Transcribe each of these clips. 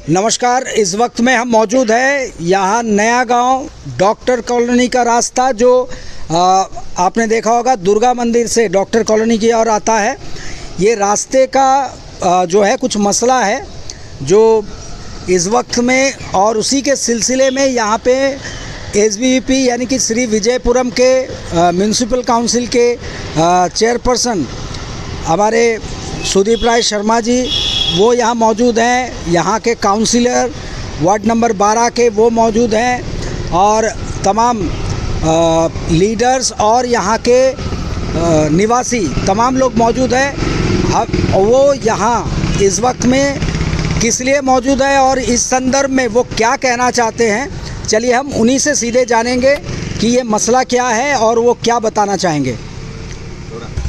नमस्कार। इस वक्त में हम मौजूद हैं यहाँ नया गांव डॉक्टर कॉलोनी का रास्ता जो आपने देखा होगा दुर्गा मंदिर से डॉक्टर कॉलोनी की ओर आता है। ये रास्ते का जो है कुछ मसला है जो इस वक्त में, और उसी के सिलसिले में यहाँ पे एसवीवीपी यानी कि श्री विजयपुरम के म्यूनिसिपल काउंसिल के चेयरपर्सन हमारे सुदीप राय शर्मा जी वो यहाँ मौजूद हैं। यहाँ के काउंसिलर वार्ड नंबर 12 के वो मौजूद हैं और तमाम लीडर्स और यहाँ के निवासी तमाम लोग मौजूद हैं। अब वो यहाँ इस वक्त में किस लिए मौजूद है और इस संदर्भ में वो क्या कहना चाहते हैं, चलिए हम उन्हीं से सीधे जानेंगे कि ये मसला क्या है और वो क्या बताना चाहेंगे।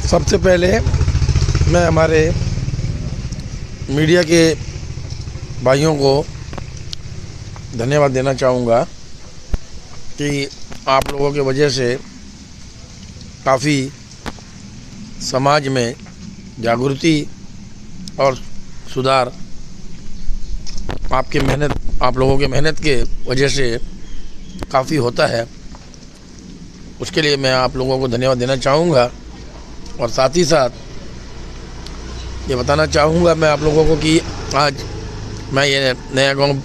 सबसे पहले मैं हमारे मीडिया के भाइयों को धन्यवाद देना चाहूँगा कि आप लोगों की वजह से काफ़ी समाज में जागृति और सुधार आप लोगों के मेहनत के वजह से काफ़ी होता है। उसके लिए मैं आप लोगों को धन्यवाद देना चाहूँगा और साथ ही साथ ये बताना चाहूँगा मैं आप लोगों को कि आज मैं ये नया गांव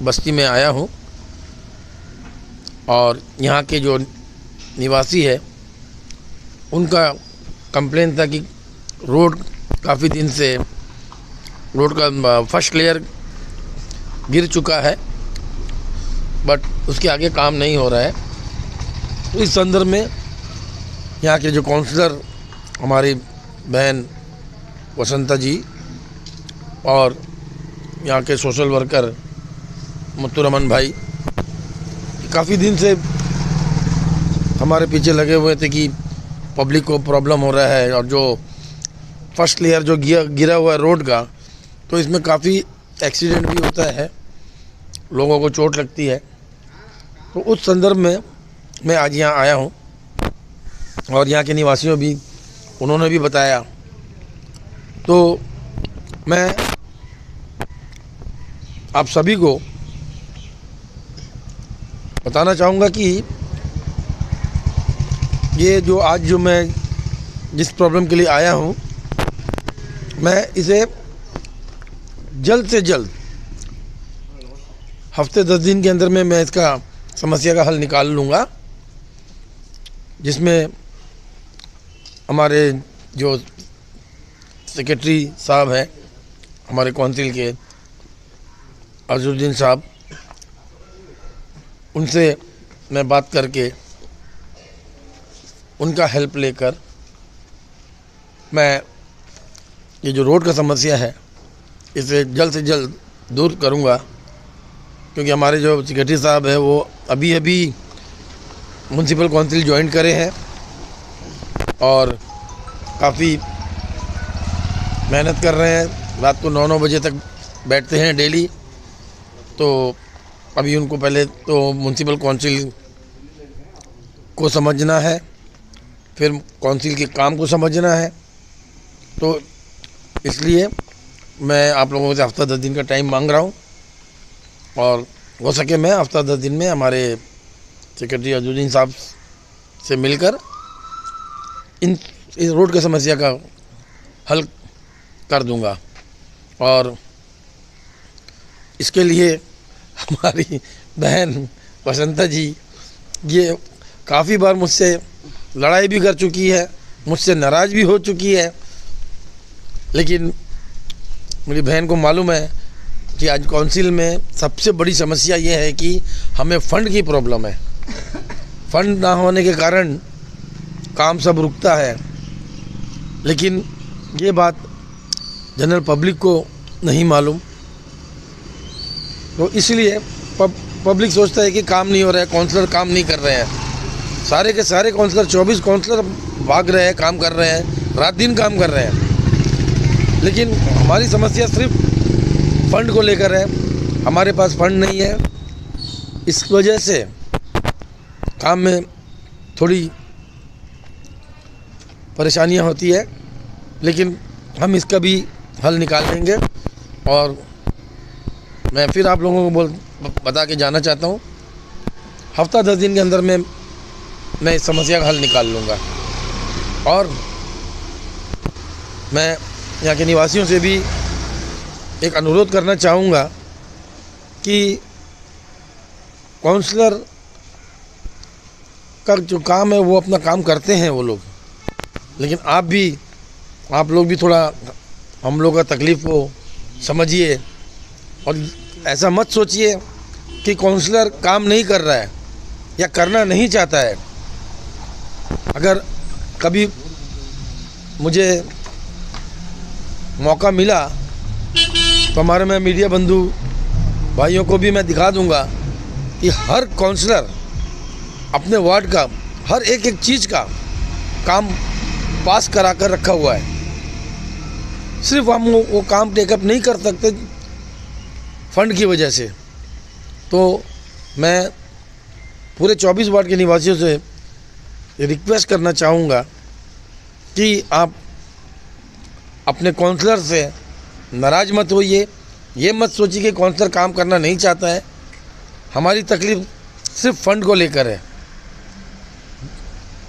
बस्ती में आया हूँ और यहाँ के जो निवासी है उनका कंप्लेन था कि रोड काफ़ी दिन से रोड का फर्स्ट लेयर गिर चुका है बट उसके आगे काम नहीं हो रहा है। तो इस संदर्भ में यहाँ के जो काउंसलर हमारी बहन वसंता जी और यहाँ के सोशल वर्कर मुत्तुरमन भाई काफ़ी दिन से हमारे पीछे लगे हुए थे कि पब्लिक को प्रॉब्लम हो रहा है और जो फर्स्ट लेयर जो गिरा हुआ है रोड का, तो इसमें काफ़ी एक्सीडेंट भी होता है, लोगों को चोट लगती है। तो उस संदर्भ में मैं आज यहाँ आया हूँ और यहाँ के निवासियों भी उन्होंने भी बताया। तो मैं आप सभी को बताना चाहूँगा कि ये जो आज जो मैं जिस प्रॉब्लम के लिए आया हूँ मैं इसे जल्द से जल्द हफ्ते 10 दिन के अंदर में मैं इसका समस्या का हल निकाल लूँगा, जिसमें हमारे जो सेक्रेटरी साहब हैं हमारे काउंसिल के अजरुद्दीन साहब, उनसे मैं बात करके उनका हेल्प लेकर मैं ये जो रोड का समस्या है इसे जल्द से जल्द दूर करूँगा। क्योंकि हमारे जो सेक्रेटरी साहब है वो अभी म्यूनसिपल काउंसिल ज्वाइन करे हैं और काफ़ी मेहनत कर रहे हैं, रात को 9-9 बजे तक बैठते हैं डेली। तो अभी उनको पहले तो म्यूनसिपल काउंसिल को समझना है, फिर काउंसिल के काम को समझना है। तो इसलिए मैं आप लोगों से हफ्ता 10 दिन का टाइम मांग रहा हूँ और हो सके मैं हफ्ता 10 दिन में हमारे सेक्रेटरी अजरुद्दीन साहब से मिलकर इस रोड की समस्या का हल कर दूंगा। और इसके लिए हमारी बहन वसंता जी ये काफ़ी बार मुझसे लड़ाई भी कर चुकी है, मुझसे नाराज़ भी हो चुकी है, लेकिन मेरी बहन को मालूम है कि आज काउंसिल में सबसे बड़ी समस्या ये है कि हमें फ़ंड की प्रॉब्लम है। फ़ंड ना होने के कारण काम सब रुकता है, लेकिन ये बात जनरल पब्लिक को नहीं मालूम। तो इसलिए पब्लिक सोचता है कि काम नहीं हो रहा है, काउंसलर काम नहीं कर रहे हैं। सारे के सारे काउंसलर 24 काउंसलर भाग रहे हैं, काम कर रहे हैं, रात दिन काम कर रहे हैं, लेकिन हमारी समस्या सिर्फ फ़ंड को लेकर है। हमारे पास फ़ंड नहीं है, इस वजह से काम में थोड़ी परेशानियां होती है, लेकिन हम इसका भी हल निकाल देंगे और मैं फिर आप लोगों को बता के जाना चाहता हूँ, हफ्ता 10 दिन के अंदर में मैं इस समस्या का हल निकाल लूँगा। और मैं यहाँ के निवासियों से भी एक अनुरोध करना चाहूँगा कि काउंसलर का जो काम है वो अपना काम करते हैं वो लोग, लेकिन आप लोग भी थोड़ा हम लोग का तकलीफ़ को समझिए और ऐसा मत सोचिए कि काउंसलर काम नहीं कर रहा है या करना नहीं चाहता है। अगर कभी मुझे मौका मिला तो हमारे मैं मीडिया बंधु भाइयों को भी मैं दिखा दूंगा कि हर काउंसलर अपने वार्ड का हर एक चीज़ का काम पास करा कर रखा हुआ है। सिर्फ हम वो काम टेकअप नहीं कर सकते फंड की वजह से। तो मैं पूरे 24 वार्ड के निवासियों से रिक्वेस्ट करना चाहूँगा कि आप अपने काउंसलर से नाराज़ मत होइए, ये मत सोचिए कि काउंसलर काम करना नहीं चाहता है। हमारी तकलीफ़ सिर्फ फंड को लेकर है।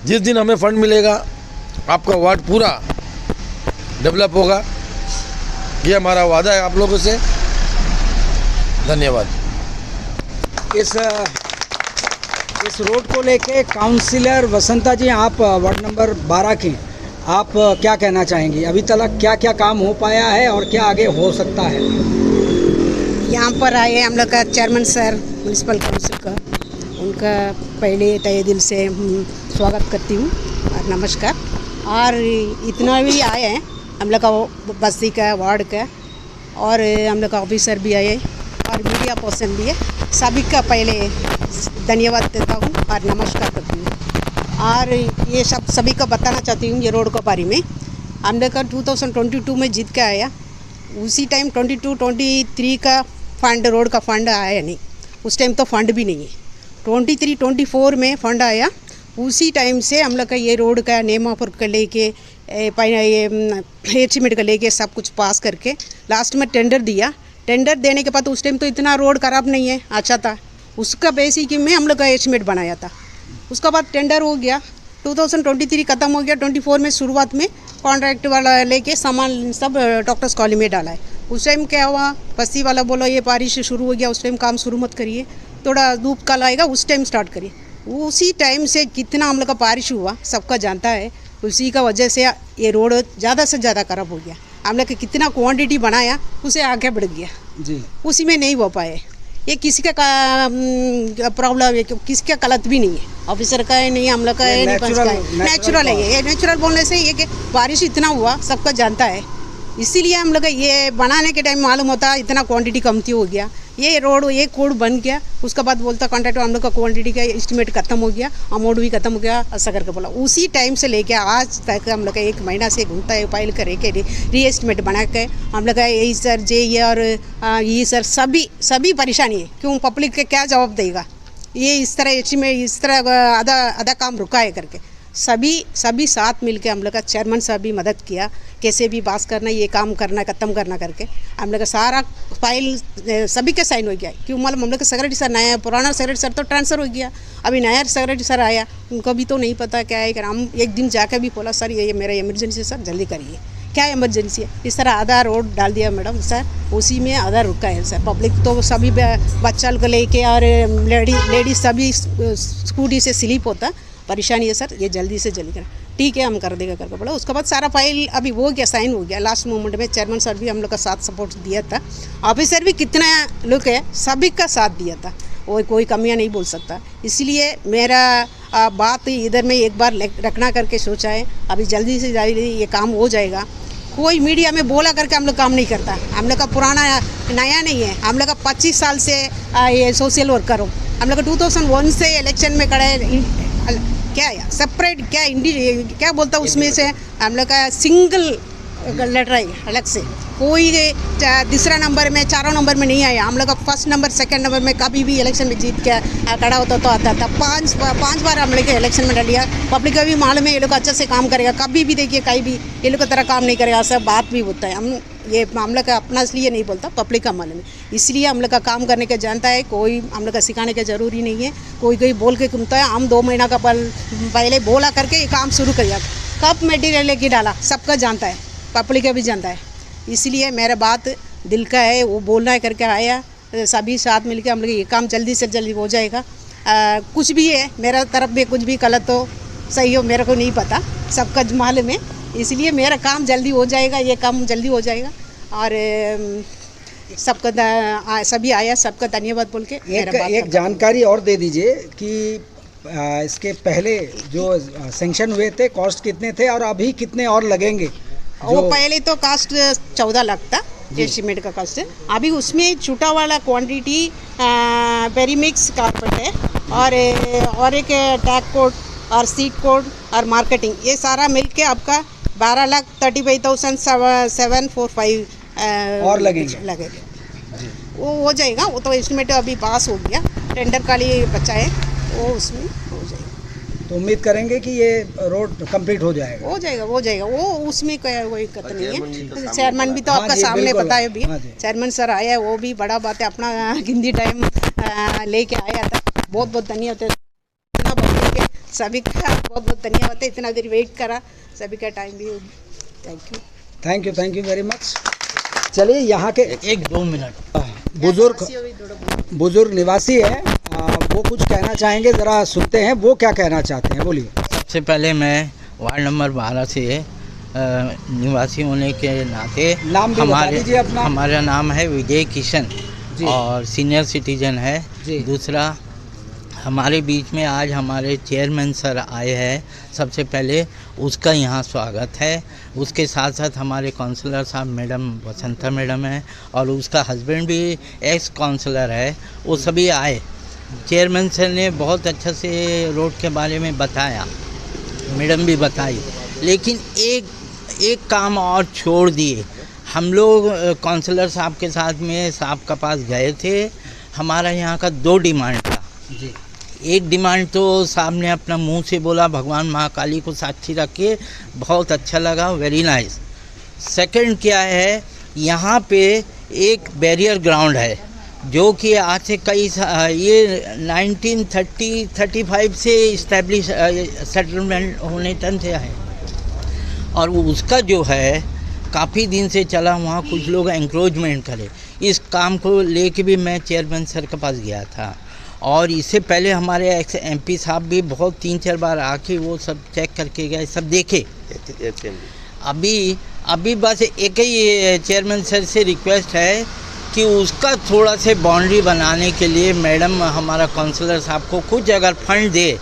जिस दिन हमें फंड मिलेगा आपका वार्ड पूरा डेवलप होगा, ये हमारा वादा है आप लोगों से। धन्यवाद। इस रोड को लेके काउंसिलर वसंता जी, आप वार्ड नंबर 12 की, आप क्या कहना चाहेंगी? अभी तक क्या क्या काम हो पाया है और क्या आगे हो सकता है? यहाँ पर आए हम लोग का चेयरमैन सर म्यूनसिपल काउंसिल का, उनका पहले तहे दिल से स्वागत करती हूँ और नमस्कार। और इतना भी आए हैं हम लोग का बस्ती का वार्ड का, और हम लोग का ऑफिसर भी आए और मीडिया पर्सन भी है, सभी का पहले धन्यवाद देता हूँ और नमस्कार करती हूँ। और ये सभी को बताना चाहती हूँ ये रोड के बारे में। हम लोग का 2022 में जीत के आया, उसी टाइम 22-23 का फंड, रोड का फंड आया नहीं, उस टाइम तो फंड भी नहीं है। 23-24 में फंड आया, उसी टाइम से हम लोग का ये रोड का नेम ऑफर का लेके एस्टीमेट का लेके सब कुछ पास करके लास्ट में टेंडर दिया। टेंडर देने के बाद उस टाइम तो इतना रोड खराब नहीं है, अच्छा था। उसका बेसिक में हम लोग का एस्टीमेट बनाया था। उसका बाद टेंडर हो गया, 2023 ख़त्म हो गया, 24 में शुरुआत में कॉन्ट्रैक्ट वाला लेके सामान सब डॉक्टर्स कॉलोनी में डाला है। उस टाइम क्या हुआ, बस्ती वाला बोला ये बारिश शुरू हो गया, उस टाइम काम शुरू मत करिए, थोड़ा धूप कल आएगा उस टाइम स्टार्ट करिए। उसी टाइम से कितना हम लोग का बारिश हुआ सबका जानता है, उसी का वजह से ये रोड ज़्यादा से ज़्यादा खराब हो गया। हम लोग कितना क्वांटिटी बनाया उसे आगे बढ़ गया जी, उसी में नहीं हो पाए। ये किसी का प्रॉब्लम है, किसी का गलत भी नहीं है, ऑफिसर का है नहीं, हम लोग का है नहीं, नेचुरल है। ये नेचुरल बोलने से ये कि बारिश इतना हुआ सबका जानता है, इसीलिए हम लोग ये बनाने के टाइम मालूम होता इतना क्वांटिटी कमती हो गया। ये रोड एक कोड बन गया, उसके बाद बोलता कॉन्ट्रैक्टर हम लोग का क्वांटिटी का एस्टीमेट खत्म हो गया, अमाउंट भी खत्म हो गया, ऐसा करके बोला। उसी टाइम से लेके आज तक हम लोग का 1 महीना से घूमता है, फाइल करे के री एस्टीमेट बना के हम लोग का यही सर जे और ये सर सभी परेशानी है। क्यों पब्लिक के क्या जवाब देगा, ये इस तरह एस्टीमेट इस तरह आधा काम रुका है करके। सभी साथ मिलके हम लोग का चेयरमैन साहब भी मदद किया, कैसे भी पास करना, ये काम करना, ख़त्म करना करके हम लोग का सारा फाइल सभी का साइन हो गया। क्यों मालूम, हम लोग का सेक्रेटरी सर नया, पुराना सेक्रेटरी सर तो ट्रांसफ़र हो गया, अभी नया सेक्रेटरी सर आया, उनको भी तो नहीं पता क्या है। हम एक दिन जाकर भी बोला सर ये मेरा इमरजेंसी है सर, जल्दी करिए, क्या इमरजेंसी है। इस तरह आधा रोड डाल दिया मैडम सर, उसी में आधा रुका है सर। पब्लिक तो सभी बच्चा को लेके और लेडीज सभी स्कूटी से स्लिप होता, परेशानी है सर, ये जल्दी से जल्दी करें। ठीक है हम कर देगा करके बोला। उसके बाद सारा फाइल अभी हो गया, साइन हो गया। लास्ट मोमेंट में चेयरमैन सर भी हम लोग का साथ सपोर्ट दिया था, ऑफिसर भी कितना लोग है सभी का साथ दिया था, वो कोई कमियां नहीं बोल सकता। इसलिए मेरा बात इधर में एक बार रखना करके सोचा है, अभी जल्दी से जल्दी ये काम हो जाएगा। कोई मीडिया में बोला करके हम लोग काम नहीं करता, हम लोग का पुराना नया नहीं है, हम लोग का 25 साल से ये सोशल वर्कर हो। हम लोग का 2001 से इलेक्शन में खड़े, क्या सेपरेट क्या बोलता उसमें से हम लोग का सिंगल लड़ रही है अलग से। कोई तीसरा नंबर में, चारों नंबर में नहीं आया। हम लोग का फर्स्ट नंबर, सेकंड नंबर में कभी भी इलेक्शन में जीत के खड़ा होता तो आता था। पांच बार हम लोग के इलेक्शन में लड़िया। पब्लिक का भी मालूम है ये लोग अच्छे से काम करेगा। कभी भी देखिए कहीं भी ये लोग की तरह काम नहीं करेगा, सब बात भी होता है। हम ये हम लोग का अपना इसलिए नहीं बोलता, पब्लिक का मालूम है, इसलिए हम लोग का काम करने के जानता है। कोई हम लोग का सिखाने की ज़रूरी नहीं है। कोई बोल के घूमता है। हम 2 महीना का पहले बोला करके ये काम शुरू किया। कब मटीरियल लेके डाला सबका जानता है, पब्लिक का भी जानता है। इसलिए मेरा बात दिल का है, वो बोलना है करके आया। सभी साथ मिलके हम लोग ये काम जल्दी से जल्दी हो जाएगा। कुछ भी है मेरा तरफ में, कुछ भी गलत हो सही हो मेरे को नहीं पता, सबका मालूम है। इसलिए मेरा काम जल्दी हो जाएगा, ये काम जल्दी हो जाएगा। और सबका सभी आया, सबका धन्यवाद बोल के एक जानकारी और दे दीजिए कि इसके पहले जो सैंक्शन हुए थे कॉस्ट कितने थे और अभी कितने और लगेंगे? वो पहले तो कास्ट 14 लाख था एस्टिमेट का कास्ट है। अभी उसमें छोटा वाला क्वांटिटी पेरीमिक्स कारपेट है और एक टैग कोड और सीट कोड और मार्केटिंग, ये सारा मिलके आपका 12,35,745 और लगेगा। वो हो जाएगा। वो तो एस्टिमेट अभी पास हो गया, टेंडर का लिए बचा है, वो उसमें हो जाएगा। तो उम्मीद करेंगे कि ये रोड कंप्लीट हो जाएगा। वो जाएगा। वो उसमें कोई दिक्कत नहीं है। चेयरमैन भी तो आपका सामने बताया भी, चेयरमैन सर आया है, वो भी बड़ा बात है। अपना हिंदी टाइम लेके आया था। बहुत बहुत धन्यवाद है सभी का, बहुत बहुत धन्यवाद है। इतना देर वेट करा, सभी का टाइम भी। Thank you very much. चलिए यहाँ के 1-2 मिनट बुजुर्ग निवासी है, वो कुछ कहना चाहेंगे, ज़रा सुनते हैं वो क्या कहना चाहते हैं। बोलिए। सबसे पहले मैं वार्ड नंबर 12 से निवासी होने के नाते नाम भी बता दीजिए अपना। हमारा नाम है विजय किशन और सीनियर सिटीजन है। दूसरा, हमारे बीच में आज हमारे चेयरमैन सर आए हैं। सबसे पहले उसका यहाँ स्वागत है। उसके साथ साथ हमारे काउंसलर साहब मैडम वसंता मैडम है और उसका हस्बैंड भी एक्स काउंसलर है। वो सभी आए। चेयरमैन सर ने बहुत अच्छा से रोड के बारे में बताया, मैडम भी बताई, लेकिन एक काम और छोड़ दिए। हम लोग काउंसलर साहब के साथ में साहब के पास गए थे। हमारा यहाँ का 2 डिमांड था जी। एक डिमांड तो साहब ने अपना मुंह से बोला, भगवान महाकाली को साक्षी रख के, बहुत अच्छा लगा, वेरी नाइस। सेकंड क्या है, यहाँ पे एक बैरियर ग्राउंड है जो कि आज से ये 1935 से इस्टेब्लिश सेटलमेंट होने तन से है और उसका जो है काफ़ी दिन से चला। वहाँ कुछ लोग एंक्रोचमेंट करे। इस काम को लेके भी मैं चेयरमैन सर के पास गया था और इससे पहले हमारे एक्स MP साहब भी बहुत 3-4 बार आके वो सब चेक करके गए, सब देखे। अभी बस एक ही चेयरमैन सर से रिक्वेस्ट है कि उसका थोड़ा से बाउंड्री बनाने के लिए मैडम हमारा काउंसलर साहब को कुछ अगर फंड दे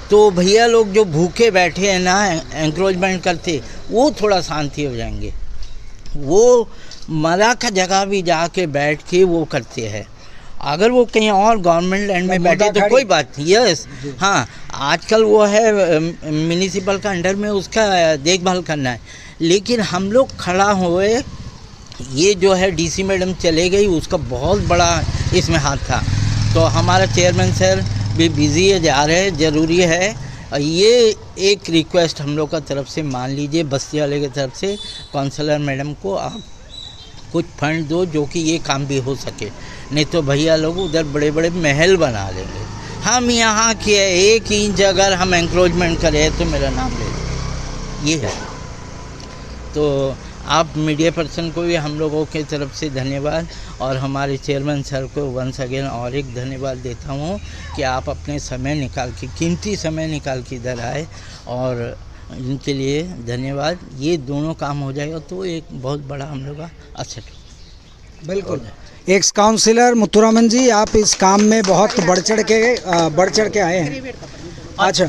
तो भैया लोग जो भूखे बैठे हैं ना, एंक्रोचमेंट करते, वो थोड़ा शांति हो जाएंगे। वो मरा का जगह भी जाके बैठ के वो करते हैं। अगर वो कहीं और गवर्नमेंट लैंड में बैठे तो कोई बात नहीं। यस, हाँ, आजकल वो है म्यूनिसिपल का अंडर में, उसका देखभाल करना है। लेकिन हम लोग खड़ा हुए, ये जो है DC मैडम चले गई, उसका बहुत बड़ा इसमें हाथ था। तो हमारा चेयरमैन सर भी बिज़ी है, जा रहे हैं, ज़रूरी है। ये एक रिक्वेस्ट हम लोग का तरफ से मान लीजिए, बस्ती वाले की तरफ से काउंसलर मैडम को आप कुछ फंड दो जो कि ये काम भी हो सके, नहीं तो भैया लोग उधर बड़े बड़े महल बना लेंगे। हम यहाँ के 1 इंच अगर हम एंक्रोचमेंट करें तो मेरा नाम ले लें, ये है। तो आप मीडिया पर्सन को भी हम लोगों के तरफ से धन्यवाद और हमारे चेयरमैन सर को वंस अगेन और एक धन्यवाद देता हूँ कि आप अपने समय निकाल के, कीमती समय निकाल के इधर आए और इनके लिए धन्यवाद। ये दोनों काम हो जाएगा तो एक बहुत बड़ा हम लोग का असर। बिल्कुल। एक्स काउंसिलर मुथुरामन जी, आप इस काम में बहुत बढ़ चढ़ के आए हैं। अच्छा,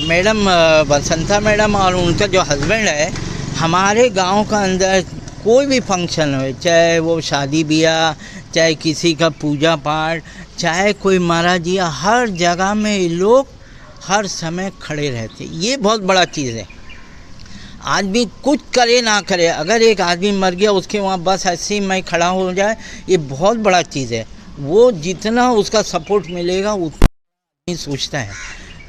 मैडम वसंता मैडम और उनका जो हस्बैंड है, हमारे गांव का अंदर कोई भी फंक्शन हो, चाहे वो शादी ब्याह, चाहे किसी का पूजा पाठ, चाहे कोई मारा जिया, हर जगह में ये लोग हर समय खड़े रहते। ये बहुत बड़ा चीज़ है। आदमी कुछ करे ना करे, अगर एक आदमी मर गया उसके वहाँ बस ऐसे ही मैं खड़ा हो जाए, ये बहुत बड़ा चीज़ है। वो जितना उसका सपोर्ट मिलेगा उतना नहीं सोचता है।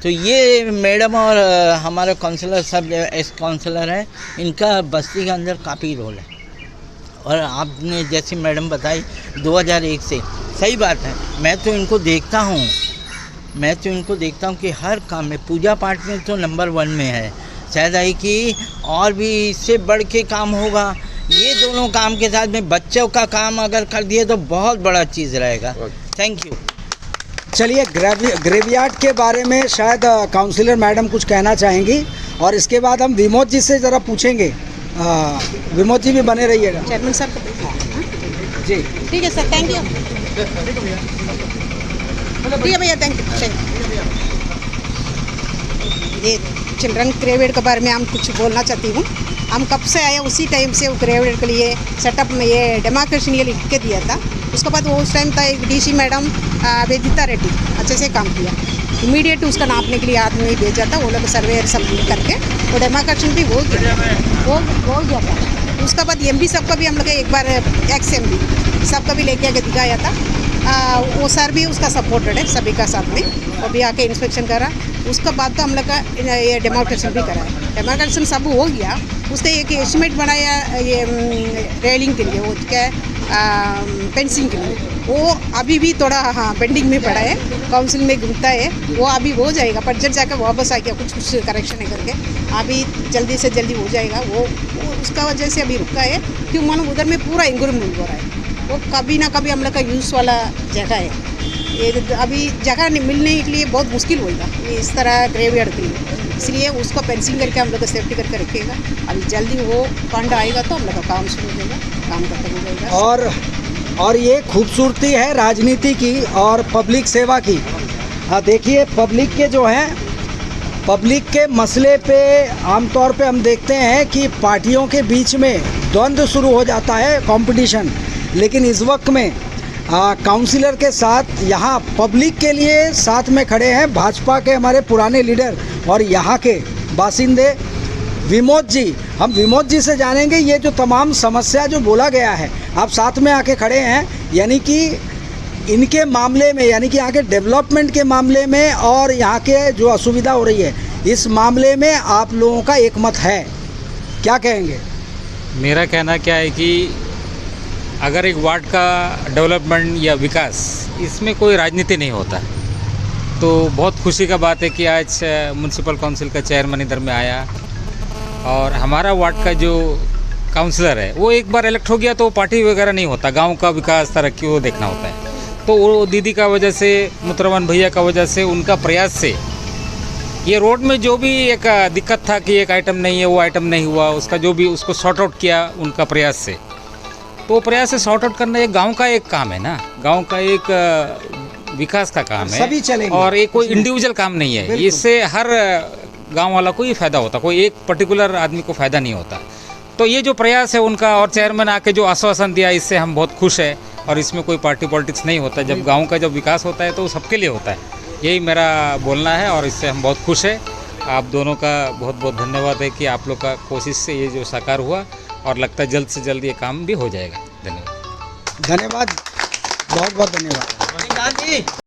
तो ये मैडम और हमारा काउंसलर सब एक्स काउंसलर है, इनका बस्ती के अंदर काफ़ी रोल है। और आपने जैसे मैडम बताई 2001 से, सही बात है, मैं तो इनको देखता हूँ कि हर काम में, पूजा पाठ में तो नंबर 1 में है। शायद है कि और भी इससे बढ़ के काम होगा। ये दोनों काम के साथ में बच्चों का काम अगर कर दिए तो बहुत बड़ा चीज़ रहेगा। Thank you. चलिए, ग्रेवयार्ड के बारे में शायद काउंसलर मैडम कुछ कहना चाहेंगी और इसके बाद हम विमोद जी से ज़रा पूछेंगे। विमोद जी भी बने रहिएगा। चेयरमैन साहब को जी ठीक है सर, थैंक यू। ठीक है भैया, थैंक यू। ये चिल्ड्रन ग्रेवयार्ड के बारे में हम कुछ बोलना चाहती हूँ। हम कब से आए उसी टाइम से ग्रेवयार्ड के लिए सेटअप में ये डेमार्केशन ये लिख के दिया था। उसके बाद वो उस टाइम था एक डीसी मैडम वेदिता रेड्डी अच्छे से काम किया। इमीडिएट उसका नापने के लिए आदमी भेजा था, वो लोग सर्वे सब करके वो डेमार्केशन भी हो गया था। उसके बाद एमडी सबका भी हम लोग एक बार एक्स एमडी सबका भी लेके आके दिखाया था। वो सर भी उसका सपोर्टेड है सभी का साथ में, वो भी आके इंस्पेक्शन करा। उसके बाद तो हम लोग का ये डेमार्केशन भी करा है। डेमार्केशन सब हो गया, उसका एक एस्टिमेट बनाया ये रेलिंग के लिए, वो क्या है फेंसिंग के लिए, वो अभी भी थोड़ा पेंडिंग में पड़ा है, काउंसिल में घूमता है। वो अभी हो जाएगा, बजट जाकर वापस आ गया, कुछ करेक्शन है करके अभी जल्दी से जल्दी हो जाएगा। वो उसका वजह से अभी रुका है क्यों मानो उधर में पूरा इंक्रूवमेंट हो रहा है। वो कभी ना कभी हम लोग का यूज़ वाला जगह है, ये अभी जगह मिलने के लिए बहुत मुश्किल होगा इस तरह ग्रेवयार्ड के लिए। इसलिए उसको फेंसिंग करके हम लोग सेफ्टी करके रखेगा। अभी जल्दी वो फंड आएगा तो हम लोग का काम शुरू हो जाएगा, काम खत्म हो जाएगा। और ये खूबसूरती है राजनीति की और पब्लिक सेवा की। देखिए, पब्लिक के जो हैं, पब्लिक के मसले पे आमतौर पे हम देखते हैं कि पार्टियों के बीच में द्वंद्व शुरू हो जाता है, कंपटीशन। लेकिन इस वक्त में काउंसिलर के साथ यहाँ पब्लिक के लिए साथ में खड़े हैं भाजपा के हमारे पुराने लीडर और यहाँ के बासिंदे विमोद जी। हम विमोद जी से जानेंगे ये जो तमाम समस्या जो बोला गया है, आप साथ में आके खड़े हैं, यानी कि इनके मामले में, यानी कि यहाँ के डेवलपमेंट के मामले में और यहाँ के जो असुविधा हो रही है इस मामले में आप लोगों का एक मत है, क्या कहेंगे? मेरा कहना क्या है कि अगर एक वार्ड का डेवलपमेंट या विकास, इसमें कोई राजनीति नहीं होता। तो बहुत खुशी का बात है कि आज म्यूनसिपल काउंसिल का चेयरमैन इधर में आया और हमारा वार्ड का जो काउंसलर है वो एक बार इलेक्ट हो गया तो पार्टी वगैरह नहीं होता, गांव का विकास तरक्की वो देखना होता है। तो वो दीदी का वजह से, मुतरवन भैया का वजह से, उनका प्रयास से ये रोड में जो भी एक दिक्कत था कि एक आइटम नहीं है, वो आइटम नहीं हुआ, उसका जो भी उसको सॉर्ट आउट किया उनका प्रयास से। तो प्रयास से सॉर्ट आउट करना एक गांव का एक काम है ना, गांव का एक विकास का काम है, सभी चलेंगे और ये कोई इंडिविजुअल काम नहीं है। इससे हर गांव वाला को ही फायदा होता, कोई एक पर्टिकुलर आदमी को फायदा नहीं होता। तो ये जो प्रयास है उनका और चेयरमैन आके जो आश्वासन दिया, इससे हम बहुत खुश हैं। और इसमें कोई पार्टी पॉलिटिक्स नहीं होता। जब गांव का जब विकास होता है तो वो सबके लिए होता है, यही मेरा बोलना है और इससे हम बहुत खुश हैं। आप दोनों का बहुत बहुत धन्यवाद है कि आप लोग का कोशिश से ये जो साकार हुआ और लगता है जल्द से जल्द ये काम भी हो जाएगा। धन्यवाद, धन्यवाद, बहुत बहुत धन्यवाद।